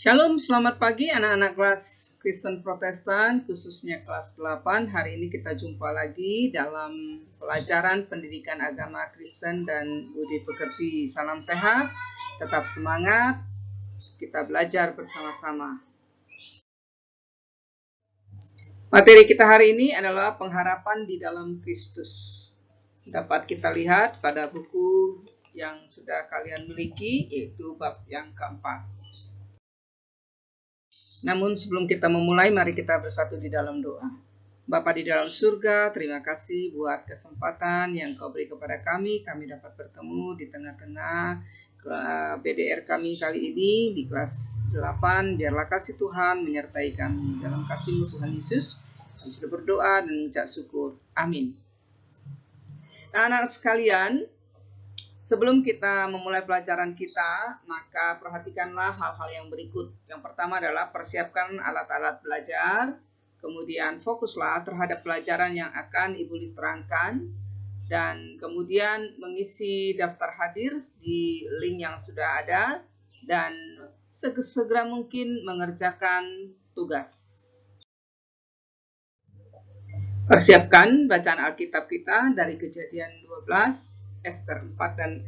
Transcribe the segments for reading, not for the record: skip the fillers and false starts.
Shalom, selamat pagi anak-anak kelas Kristen Protestan, khususnya kelas 8. Hari ini kita jumpa lagi dalam pelajaran pendidikan agama Kristen dan budi pekerti. Salam sehat, tetap semangat, kita belajar bersama-sama. Materi kita hari ini adalah pengharapan di dalam Kristus. Dapat kita lihat pada buku yang sudah kalian miliki, yaitu bab yang keempat. Namun sebelum kita memulai, mari kita bersatu di dalam doa. Bapa di dalam surga, terima kasih buat kesempatan yang Kau beri kepada kami. Kami dapat bertemu di tengah-tengah BDR kami kali ini di kelas 8. Biarlah kasih Tuhan menyertai kami. Dalam kasih-Mu Tuhan Yesus, kami sudah berdoa dan mengucap syukur. Amin. Nah, anak-anak sekalian, sebelum kita memulai pelajaran kita, maka perhatikanlah hal-hal yang berikut. Yang pertama adalah persiapkan alat-alat belajar, kemudian fokuslah terhadap pelajaran yang akan Ibu Lis terangkan, dan kemudian mengisi daftar hadir di link yang sudah ada, dan segera mungkin mengerjakan tugas. Persiapkan bacaan Alkitab kita dari Kejadian 12, Ester 4 dan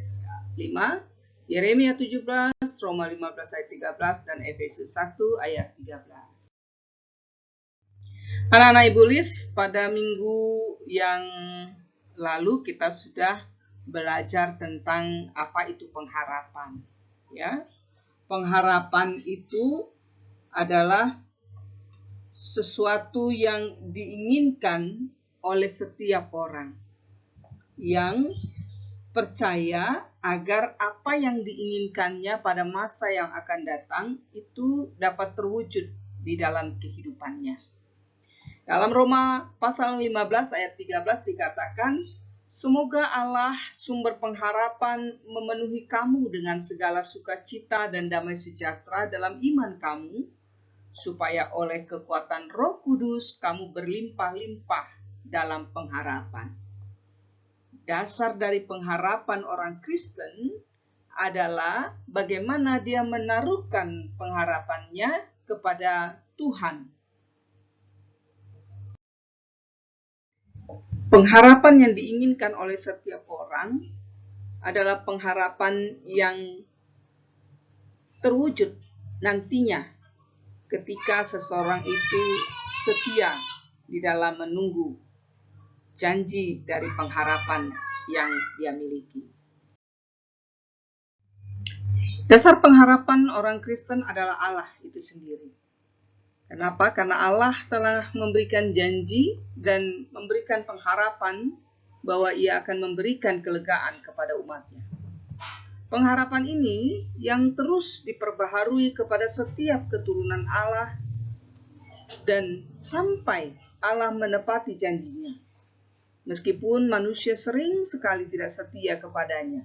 5, Yeremia 17, Roma 15 ayat 13, dan Efesus 1 ayat 13. Anak-anak Ibu Lis, pada minggu yang lalu kita sudah belajar tentang apa itu pengharapan. Ya, pengharapan itu adalah sesuatu yang diinginkan oleh setiap orang yang percaya agar apa yang diinginkannya pada masa yang akan datang itu dapat terwujud di dalam kehidupannya. Dalam Roma pasal 15 ayat 13 dikatakan, semoga Allah sumber pengharapan memenuhi kamu dengan segala sukacita dan damai sejahtera dalam iman kamu, supaya oleh kekuatan Roh Kudus kamu berlimpah-limpah dalam pengharapan. Dasar dari pengharapan orang Kristen adalah bagaimana dia menaruhkan pengharapannya kepada Tuhan. Pengharapan yang diinginkan oleh setiap orang adalah pengharapan yang terwujud nantinya ketika seseorang itu setia di dalam menunggu janji dari pengharapan yang dia miliki. Dasar pengharapan orang Kristen adalah Allah itu sendiri. Kenapa? Karena Allah telah memberikan janji dan memberikan pengharapan bahwa Ia akan memberikan kelegaan kepada umatnya. Pengharapan ini yang terus diperbaharui kepada setiap keturunan Allah dan sampai Allah menepati janjinya. Meskipun manusia sering sekali tidak setia kepadanya.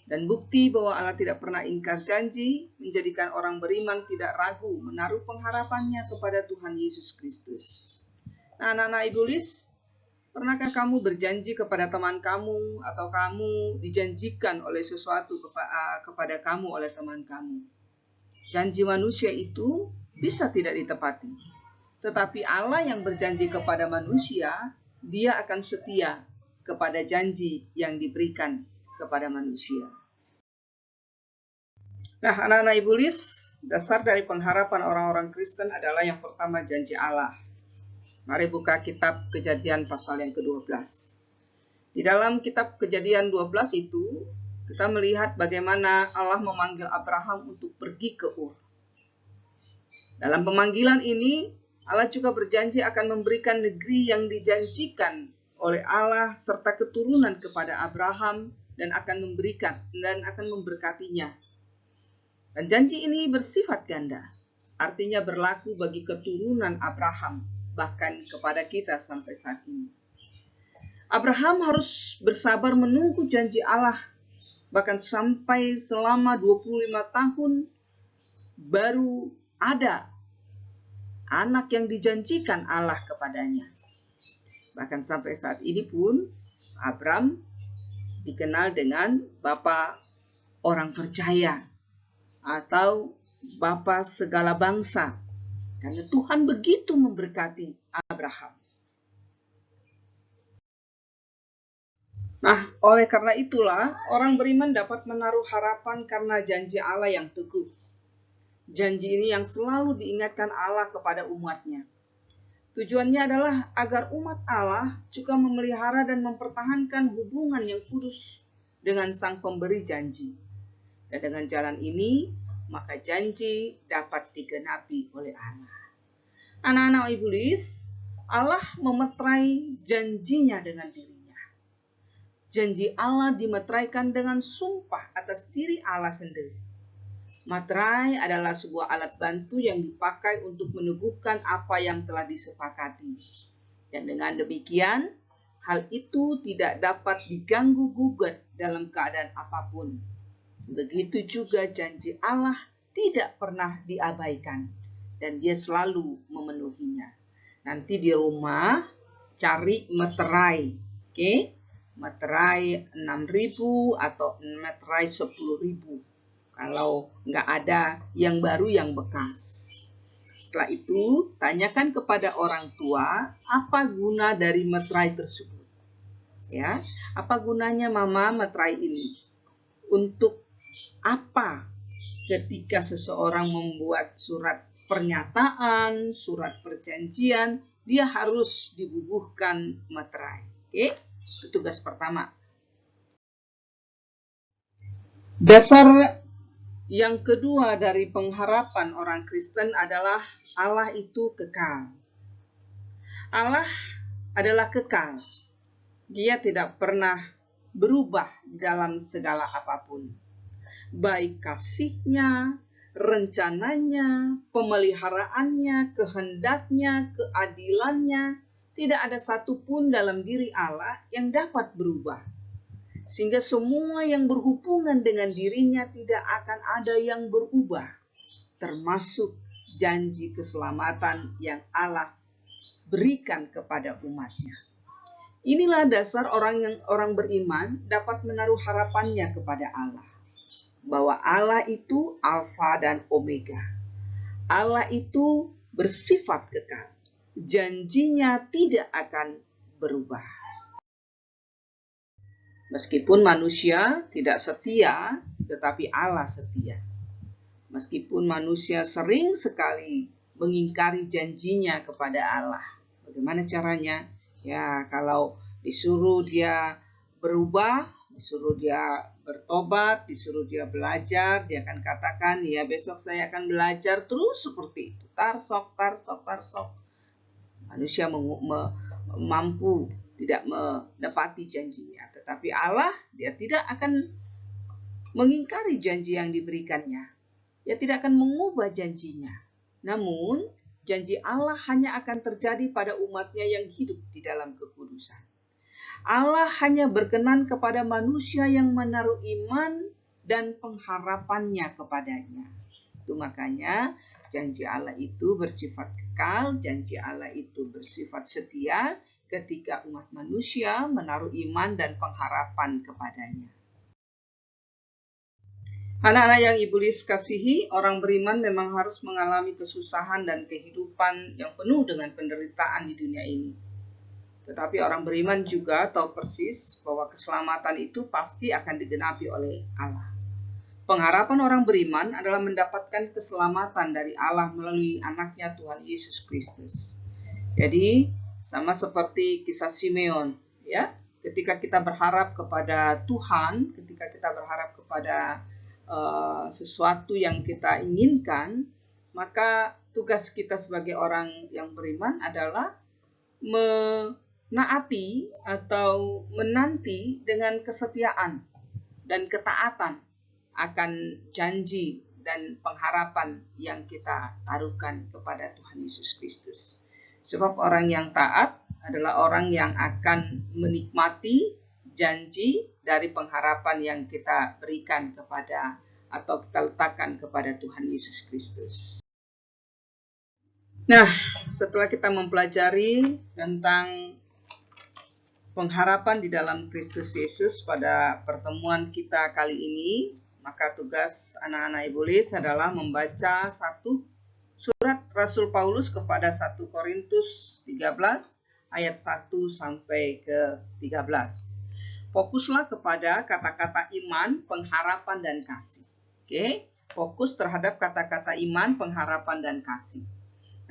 Dan bukti bahwa Allah tidak pernah ingkar janji menjadikan orang beriman tidak ragu menaruh pengharapannya kepada Tuhan Yesus Kristus. Nah, anak-anak Ibu Lis, pernahkah kamu berjanji kepada teman kamu atau kamu dijanjikan oleh sesuatu kepada kamu oleh teman kamu? Janji manusia itu bisa tidak ditepati. Tetapi Allah yang berjanji kepada manusia, Dia akan setia kepada janji yang diberikan kepada manusia. Nah, anak-anak Ibu Lis, dasar dari pengharapan orang-orang Kristen adalah yang pertama janji Allah. Mari buka kitab Kejadian pasal yang ke-12. Di dalam kitab Kejadian 12 itu, kita melihat bagaimana Allah memanggil Abraham untuk pergi ke Ur. Dalam pemanggilan ini, Allah juga berjanji akan memberikan negeri yang dijanjikan oleh Allah serta keturunan kepada Abraham dan akan memberkatinya. Dan janji ini bersifat ganda, artinya berlaku bagi keturunan Abraham, bahkan kepada kita sampai saat ini. Abraham harus bersabar menunggu janji Allah, bahkan sampai selama 25 tahun baru ada anak yang dijanjikan Allah kepadanya. Bahkan sampai saat ini pun Abram dikenal dengan Bapa orang percaya atau Bapa segala bangsa, karena Tuhan begitu memberkati Abraham. Nah, oleh karena itulah orang beriman dapat menaruh harapan karena janji Allah yang teguh. Janji ini yang selalu diingatkan Allah kepada umatnya. Tujuannya adalah agar umat Allah juga memelihara dan mempertahankan hubungan yang kudus dengan Sang Pemberi janji. Dan dengan jalan ini, maka janji dapat digenapi oleh Allah. Anak-anak Ibulis, Allah memeterai janjinya dengan dirinya. Janji Allah dimeteraikan dengan sumpah atas diri Allah sendiri. Materai adalah sebuah alat bantu yang dipakai untuk meneguhkan apa yang telah disepakati. Dan dengan demikian, hal itu tidak dapat diganggu-gugat dalam keadaan apapun. Begitu juga janji Allah tidak pernah diabaikan, dan Dia selalu memenuhinya. Nanti di rumah cari meterai, oke? Meterai 6.000 atau meterai 10.000. Kalau nggak ada yang baru, yang bekas. Setelah itu, tanyakan kepada orang tua apa guna dari meterai tersebut. Ya, apa gunanya mama meterai ini? Untuk apa ketika seseorang membuat surat pernyataan, surat perjanjian, dia harus dibubuhkan meterai. Oke? Itu tugas pertama. Dasar yang kedua dari pengharapan orang Kristen adalah Allah itu kekal. Allah adalah kekal. Dia tidak pernah berubah dalam segala apapun. Baik kasih-Nya, rencananya, pemeliharaannya, kehendaknya, keadilannya, tidak ada satupun dalam diri Allah yang dapat berubah. Sehingga semua yang berhubungan dengan dirinya tidak akan ada yang berubah. Termasuk janji keselamatan yang Allah berikan kepada umatnya. Inilah dasar orang beriman dapat menaruh harapannya kepada Allah. Bahwa Allah itu Alfa dan Omega. Allah itu bersifat kekal. Janjinya tidak akan berubah. Meskipun manusia tidak setia, tetapi Allah setia. Meskipun manusia sering sekali mengingkari janjinya kepada Allah. Bagaimana caranya? Ya, kalau disuruh dia berubah, disuruh dia bertobat, disuruh dia belajar, dia akan katakan, ya besok saya akan belajar terus seperti itu. Tarsok. Manusia mampu tidak menepati janjinya. Tetapi Allah, dia tidak akan mengingkari janji yang diberikannya. Dia tidak akan mengubah janjinya. Namun, janji Allah hanya akan terjadi pada umatnya yang hidup di dalam kekudusan. Allah hanya berkenan kepada manusia yang menaruh iman dan pengharapannya kepadanya. Itu makanya janji Allah itu bersifat kekal, janji Allah itu bersifat setia ketika umat manusia menaruh iman dan pengharapan kepadanya. Anak-anak yang Ibu Lis kasihi, orang beriman memang harus mengalami kesusahan dan kehidupan yang penuh dengan penderitaan di dunia ini. Tetapi orang beriman juga tahu persis bahwa keselamatan itu pasti akan digenapi oleh Allah. Pengharapan orang beriman adalah mendapatkan keselamatan dari Allah melalui anaknya Tuhan Yesus Kristus. Jadi, sama seperti kisah Simeon, ya. Ketika kita berharap kepada Tuhan, ketika kita berharap kepada sesuatu yang kita inginkan, maka tugas kita sebagai orang yang beriman adalah menaati atau menanti dengan kesetiaan dan ketaatan akan janji dan pengharapan yang kita taruhkan kepada Tuhan Yesus Kristus. Sebab orang yang taat adalah orang yang akan menikmati janji dari pengharapan yang kita berikan kepada atau kita letakkan kepada Tuhan Yesus Kristus. Nah, setelah kita mempelajari tentang pengharapan di dalam Kristus Yesus pada pertemuan kita kali ini, Maka tugas anak-anak Ibu Lis adalah membaca satu surat Rasul Paulus kepada 1 Korintus 13 ayat 1 sampai ke 13. Fokuslah kepada kata-kata iman, pengharapan, dan kasih. Oke, fokus terhadap kata-kata iman, pengharapan, dan kasih.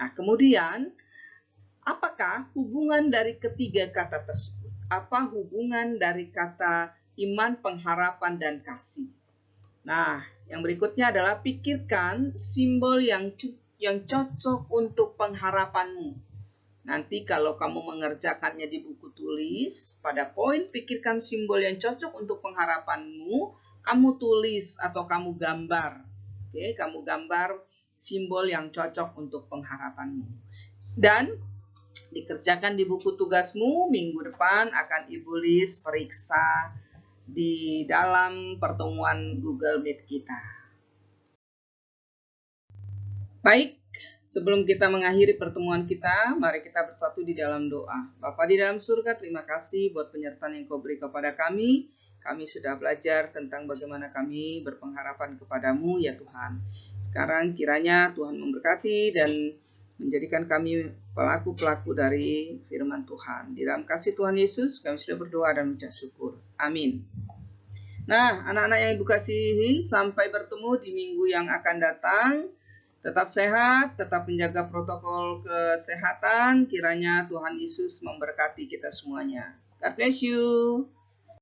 Nah, kemudian apakah hubungan dari ketiga kata tersebut? Apa hubungan dari kata iman, pengharapan, dan kasih? Nah, yang berikutnya adalah pikirkan simbol yang cocok untuk pengharapanmu. Nanti kalau kamu mengerjakannya di buku tulis, pada poin pikirkan simbol yang cocok untuk pengharapanmu, kamu tulis atau kamu gambar. Oke, kamu gambar simbol yang cocok untuk pengharapanmu. Dan dikerjakan di buku tugasmu, minggu depan akan Ibu Lis periksa di dalam pertemuan Google Meet kita. Baik, sebelum kita mengakhiri pertemuan kita, mari kita bersatu di dalam doa. Bapa di dalam surga, terima kasih buat penyertaan yang Kau beri kepada kami. Kami sudah belajar tentang bagaimana kami berpengharapan kepadamu, ya Tuhan. Sekarang kiranya Tuhan memberkati dan menjadikan kami pelaku-pelaku dari firman Tuhan. Di dalam kasih Tuhan Yesus, kami sudah berdoa dan mengucap syukur. Amin. Nah, anak-anak yang Ibu kasihi, sampai bertemu di minggu yang akan datang. Tetap sehat, tetap menjaga protokol kesehatan. Kiranya Tuhan Yesus memberkati kita semuanya. God bless you.